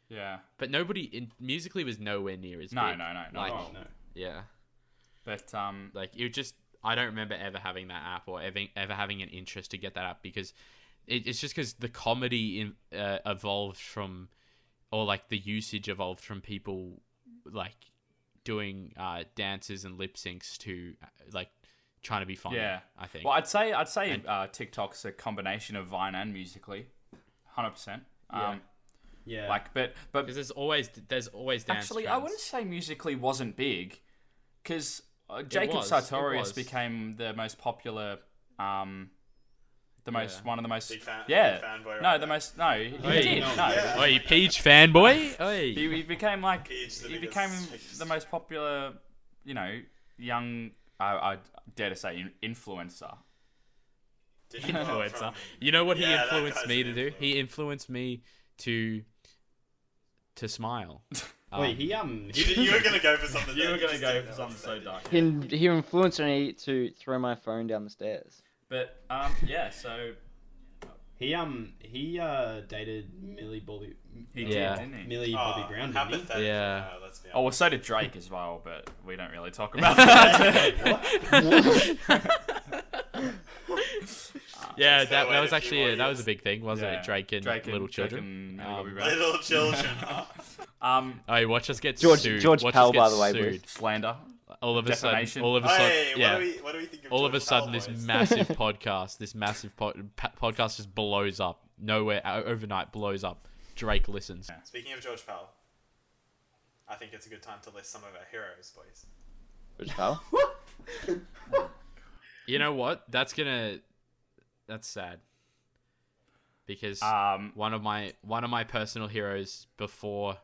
Yeah, but Musical.ly was nowhere near as big. No. No. Yeah, but like it just. I don't remember ever having that app or ever having an interest to get that app because it's just because the comedy evolved from, or like the usage evolved from people like doing dances and lip syncs to like trying to be funny. Yeah, I think. Well, I'd say TikTok's a combination of Vine and Musical.ly, 100%. Yeah. Like, but Because there's always dance actually, I trends. wouldn't say Musically wasn't big, because Jacob Sartorius became the most popular, one of the most, Big fan, yeah, big fanboy no, right the there. most, no, he Oi. did, No. no. Yeah. Oi, Peach fanboy. Oi. He became like, Peach, the he biggest became Peach. the most popular, young, I dare to say, influencer. Did you know Influencer. from- You know what Yeah, he that influenced guy's me an to do? influencer. He influenced me to smile. Wait, You were gonna go for something. You there, were gonna just go didn't for know something what so to say. dark. He influenced me to throw my phone down the stairs. But yeah, so He dated Millie Bobby. he Yeah. did, didn't he? Millie Bobby Brown, How didn't he? pathetic. Yeah. Let's be Oh, well, honest. so did Drake as well, but we don't really talk about that. Yeah, Let's go that wait was a few actually more that was a years. big thing, wasn't it? Drake and little children. and Millie Bobby Brown. Little children. Oh, watch us get George sued. George Watch Pell, us get by the way, sued. Bruce. Slander. All of a sudden, Defamation. Hey, yeah. what do we think of All of a George sudden, Pell, this boys? massive podcast just blows up. Nowhere, overnight blows up. Drake listens. Speaking of George Pell, I think it's a good time to list some of our heroes, boys. George Pell? You know what? That's sad. Because one of my personal heroes before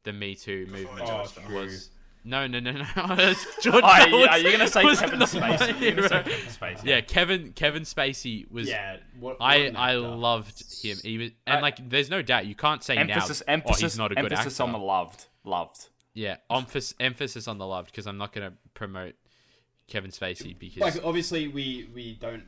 the Me Too movement George Pell. was no. George Are Pell you gonna say was Kevin not Spacey? my You're gonna say hero. Kevin Spacey. Yeah, Kevin Spacey was. Yeah. What I an actor. loved him. He was, and like, there's no doubt you can't say Emphasis, now. He's not a good emphasis actor. on the loved. Yeah, emphasis on the loved, because I'm not gonna promote Kevin Spacey because Like, obviously, we don't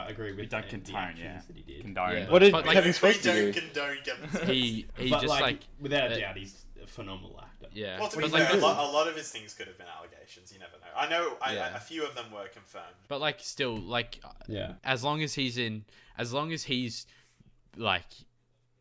agree with. We don't the condone, actions that he did. Condone. Yeah. What did But, like, Kevin we Spacey do? don't condone Kevin Spacey. he But just like without a doubt, he's a phenomenal actor. yeah. Well, to be But, fair, like, a lot of his things could have been allegations. You never know. I know Yeah. a few of them were confirmed. but like still like Yeah. as long as he's like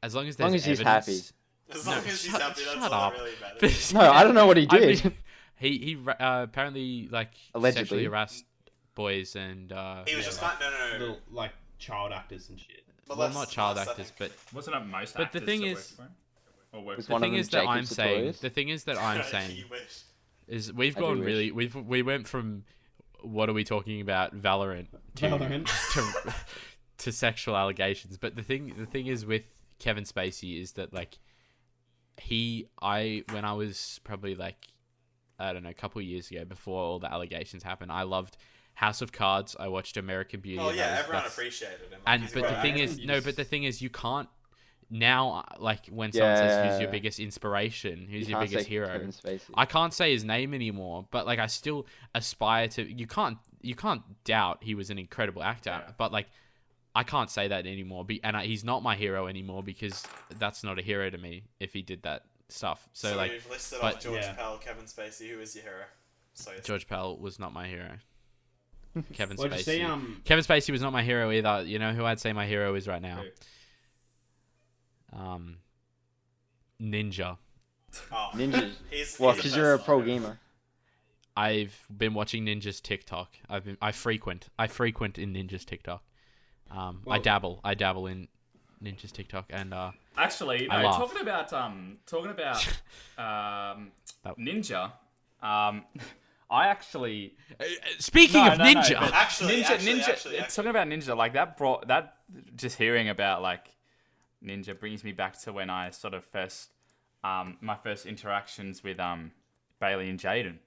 as long as long there's as he's evidence, As long as he's happy, that's shut all up. that really matters. No, I don't know what he I did. mean, he apparently like Allegedly. sexually harassed boys and He was just fine. No. Little, like, child actors and shit. But well, let's- not child let's, I actors, think- but Wasn't it most But the actors thing that is- work for? Or work Was for- one the of thing them is that I'm Jacob saying Sartorius? the thing is that I'm saying You wish. is we've I gone do really we went from what are we talking about Valorant to sexual allegations, but the thing is with Kevin Spacey is that like when I was probably like I don't know a couple of years ago before all the allegations happened, I loved House of Cards. I watched American Beauty. Oh and yeah, that was- everyone that's- appreciated him. Like, And he's a but great the thing actor. is You no, just- but the thing is you can't now like when someone says who's your Yeah. biggest inspiration, who's You your can't biggest say hero, Kevin Spacey. I can't say his name anymore, but like I still aspire to. You can't doubt he was an incredible actor, Yeah. but like I can't say that anymore. He's not my hero anymore because that's not a hero to me if he did that stuff. So like we've listed but- off George Yeah. Pell, Kevin Spacey. Who is your hero? So it's George Pell was not my hero. Kevin Well, did you Spacey. see, Kevin Spacey was not my hero either. You know who I'd say my hero is right now? Ninja. oh, Ninja. he's Well, he's because you're a pro personal hero. gamer. I've been watching Ninja's TikTok. I frequent in Ninja's TikTok. I Well- dabble in Ninja's TikTok and Actually, I no. laugh. Talking about That- Ninja. I actually speaking No, of no, no, Ninja, but- Actually, Ninja. actually. Talking about Ninja, like that brought that. Just hearing about like Ninja brings me back to when I sort of first, my first interactions with Bailey and Jaden.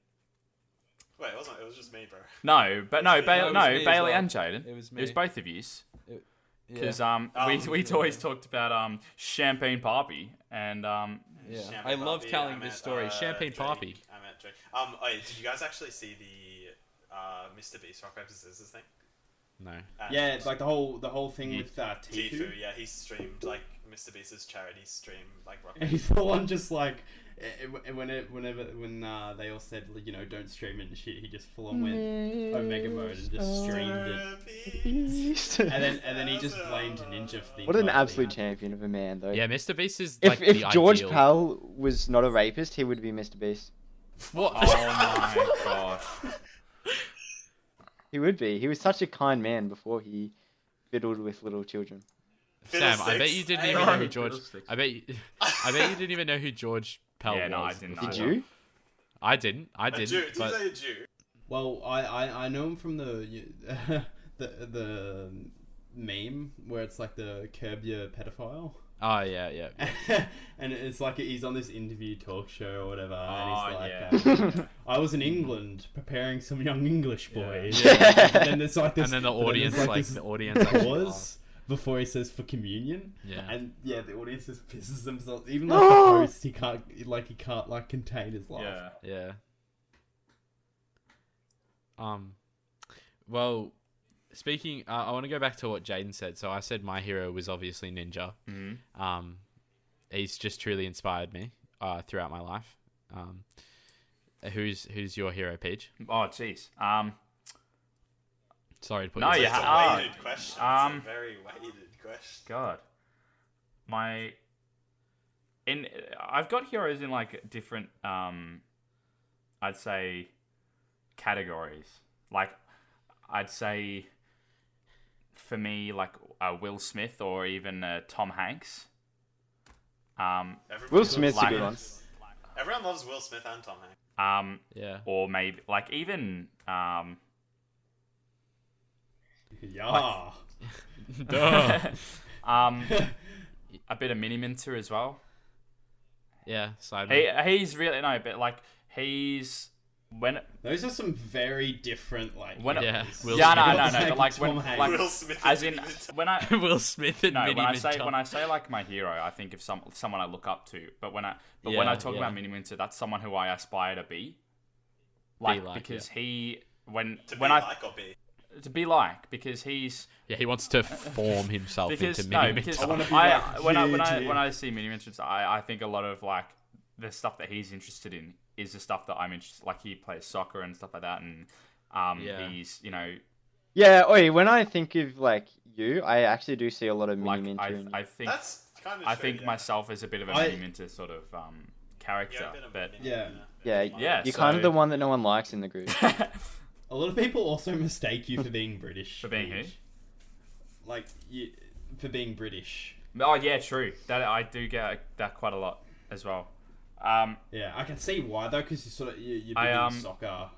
Wait, it wasn't. It was just me, bro. No, but no, No, it was me as Bailey well. and Jaden. It was It was me. both of yous. Because yeah. we always talked about Champagne Papi and Yeah. Champagne I love Papi, telling I this met, story. Champagne Drake. Papi. I met Drake. Wait, did you guys actually see the Mr. Beast Rock Paper Scissors thing? No. yeah, it's like the whole thing Yeah. with Tifu. Tifu. Yeah, he streamed like Mr. Beast's charity stream like rock. And he's full on just like when they all said don't stream it and shit, he just full on went Omega mode and just streamed it. And then he just blamed Ninja for the What an entire absolute thing. champion of a man, though. Yeah, Mr. Beast is If like the George ideal. Pell was not a rapist, he would be Mr. Beast. What? oh my gosh. He would be. He was such a kind man before he fiddled with little children. Sam, I bet you didn't even know who George. I bet you didn't even know who George Pell was. Yeah, no, I didn't. Did you? I didn't. Did you say a Jew? Well, I know him from the the meme where it's like the curb your pedophile. Oh yeah. And it's like he's on this interview talk show or whatever, and Oh, he's like, I was in England preparing some young English boys. Yeah. And then there's like this, And then the audience, this pause before he says for communion. Yeah. And the audience just pisses themselves. Even like the host, he can't contain his laugh. Yeah. Well, speaking, I want to go back to what Jaden said. So I said my hero was obviously Ninja. Mm-hmm. He's just truly inspired me throughout my life. Who's your hero, Peach? Oh, jeez. Sorry to put No, you. you It's a weighted question. It's a very weighted question. God, I've got heroes in like different, I'd say, categories. Like, I'd say, for me, like Will Smith or even Tom Hanks. Will Smith's a good one. Everyone loves Will Smith and Tom Hanks. Yeah. Or maybe like even Yeah. Duh. a bit of Mini Minter as well. Yeah. Side. He's really but like he's when Those are some very different when yeah. Will Will no, Smith. but like when Tom Hanks. like Will Smith as and in Mini Minter. when I Will Smith and no Mini when I Minter. say like my hero, I think of someone I look up to. But when I talk about Mini Minter, that's someone who I aspire to be. Because he to be like because he's he wants to form himself because into no Mini because Minter. when I see Mini Minter, I think a lot of like the stuff that he's interested in is the stuff that I'm interested. Like he plays soccer and stuff like that, and he's Yeah. Oi, when I think of like you, I actually do see a lot of like Mini Minter in you. I think That's kind of I true, think yeah. myself as a bit of a Mini Minter sort of character, Yeah, a bit of a but Mini Minter. Yeah, you're kind of the one that no one likes in the group. A lot of people also mistake you for being British. for being who? Like for being British. Oh yeah, true. That I do get that quite a lot as well. Yeah, I can see why though, because you're big into soccer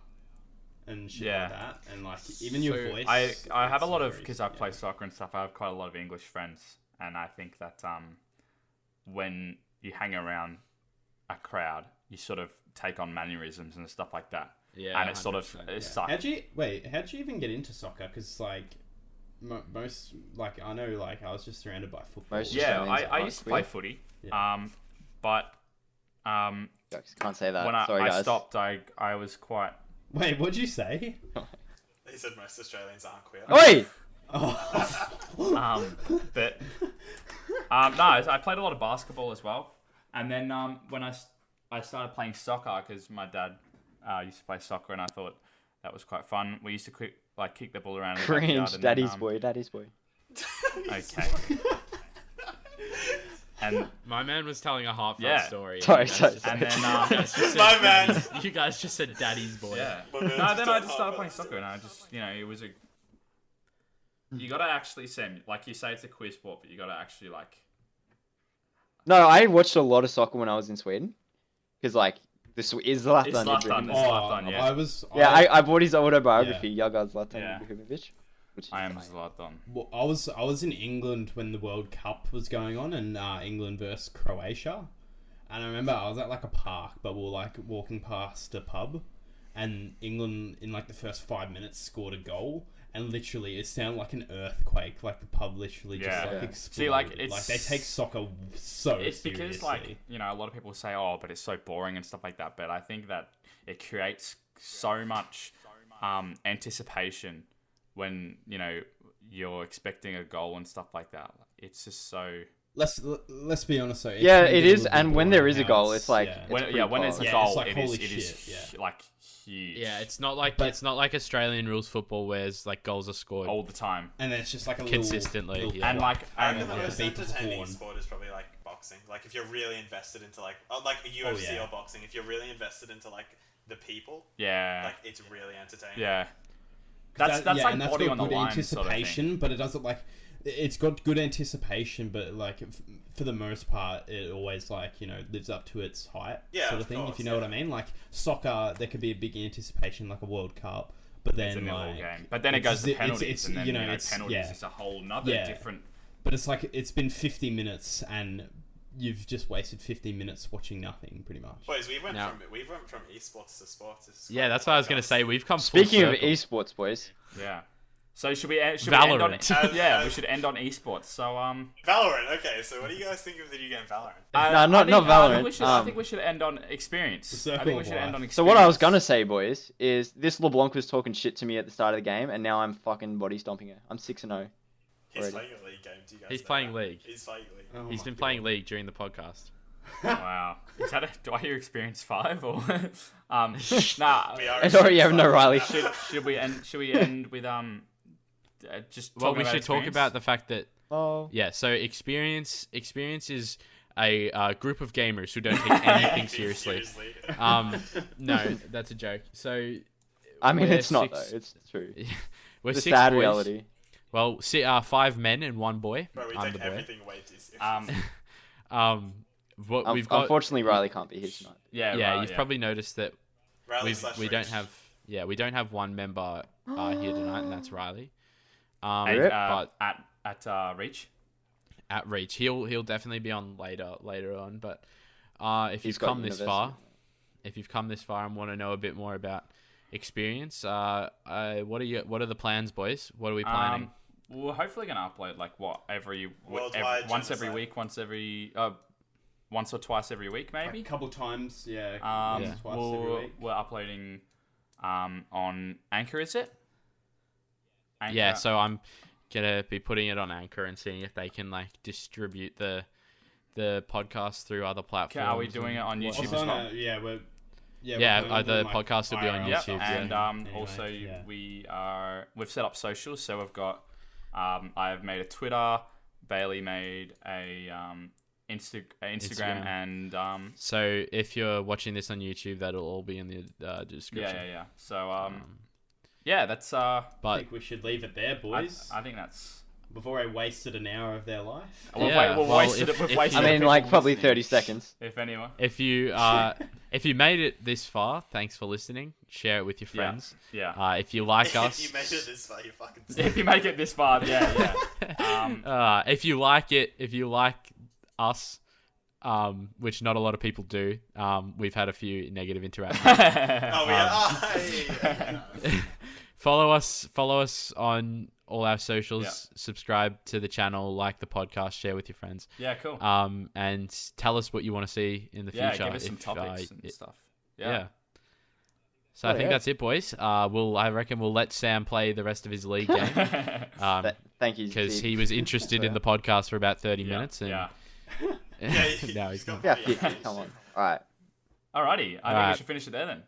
and shit like that, and like even your voice. I have a lot of because I play soccer and stuff. I have quite a lot of English friends, and I think that when you hang around a crowd, you sort of take on mannerisms and stuff like that. Yeah, and it's sort of it's like. How'd you even get into soccer? Because like most like I know like I was just surrounded by football. I used to play footy. Yeah. But Can't say that. when Sorry, guys. I stopped, I was quite. Wait, what'd you say? He said most Australians aren't queer. Oi! But no, I played a lot of basketball as well, and then when I started playing soccer because my dad used to play soccer, and I thought that was quite fun. We used to kick the ball around. In the backyard Cringe. and Daddy's then, boy. Daddy's boy. Okay. And my man was telling a heartfelt story. Sorry. and then My man. You guys just said daddy's boy. yeah. My man's No, then I done just started half playing of soccer, and I just it was a. You gotta actually Sam, like you say, it's a queer sport, but you gotta actually like. No, I watched a lot of soccer when I was in Sweden. Because, like, this is Zlatan. It's Zlatan, Ibrahimovic. yeah. I bought his autobiography, Yaga Zlatan Ibrahimovic. Which is I am amazing. Zlatan. Well, I was in England when the World Cup was going on, and England versus Croatia. And I remember I was at like a park, but we were like walking past a pub, and England in like the first 5 minutes scored a goal, and literally it sounded like an earthquake. Like the pub literally just exploded. See, like, it's like they take soccer so It's because seriously. like a lot of people say, oh, but it's so boring and stuff like that. But I think that it creates so much anticipation when you're expecting a goal and stuff like that. It's just so. Let's be honest though. Yeah, it is, and when there is a goal, it's like when there's a Yeah, goal, it's like, it holy is shit, like huge. Yeah, it's not like Australian rules football where it's like goals are scored all the time. And it's just like a consistently. little And like I and reckon the most beat the entertaining horn. sport is probably like boxing. Like if you're really invested into like UFC or boxing, if you're really invested into like the people, like it's really entertaining. Yeah. That's like and that's body got on the good line anticipation, sort of thing. but it doesn't like it's got good anticipation, but like for the most part, it always like lives up to its hype, sort of thing. Course, if you know what I mean, like soccer, there could be a big anticipation, like a World Cup, but then it's a like game. But then it goes to penalties, it's and then it's penalties is a whole nother different. But it's like it's been 50 minutes and you've just wasted 15 minutes watching nothing, pretty much. Boys, we went from esports to sports. Yeah, that's what I was going to say. We've come Speaking full of esports, boys. Yeah. So should we end Valorant. we should end on esports. So Valorant. Okay, so what do you guys think of the new game Valorant? Not Valorant. I think we should end on experience. I think we should end on experience. So what I was gonna say, boys, is this LeBlanc was talking shit to me at the start of the game, and now I'm fucking body stomping her. I'm 6-0. He's playing a league game. Do you guys He's know playing that? League. He's playing league. Oh He's been playing League during the podcast. Wow. Is that do I hear experience 5 or nah? It's already having no Riley. Should we end with just Well, we about should talk experience? about the fact that Oh. yeah. So experience is a group of gamers who don't take anything seriously. No, that's a joke. So I mean, we're it's not six- though. It's true. We're The 6 sad boys. reality. Well, 5 men and 1 boy. Bro, we I'm take the boy. everything way too seriously. What we've got. Unfortunately, Riley can't be here tonight. Yeah, You've probably noticed that Riley we don't have one member here tonight, and that's Riley. Rip. But at Reach. at Reach, he'll definitely be on later on. But if He's you've got come this university. far and want to know a bit more about experience, what are the plans, boys? What are we planning? We're hopefully gonna upload once or twice every week, maybe. A couple times, yeah. Twice every week. We're uploading on Anchor, is it? Anchor. Yeah, so I'm gonna be putting it on Anchor and seeing if they can like distribute the podcast through other platforms. Are we doing it on YouTube as well? The podcast will be on Yep. YouTube. And yeah. also we've set up socials, so we've got I've made a Twitter, Bailey made a Instagram, and so if you're watching this on YouTube, that'll all be in the description. Yeah. So that's I think we should leave it there, boys. I think that's before I wasted an hour of their life. We've wasted I mean, like probably 30 seconds. If anyone. If you made it this far, thanks for listening. Share it with your friends. Yeah. If you like us, If you made it this far, you fucking. If you make it this far, yeah. if you like it, if you like us, which not a lot of people do, we've had a few negative interactions. Follow us on all our socials. Yeah. Subscribe to the channel, like the podcast, share with your friends. Yeah, cool. And tell us what you want to see in the future. Give us some topics and stuff. Yeah. So I think that's it, boys. I reckon we'll let Sam play the rest of his league game. Thank you, because he was interested in the podcast for about 30 minutes. And Yeah. now he's gone. Yeah, 50. Come on. All right. Alrighty. I think we should finish it there then.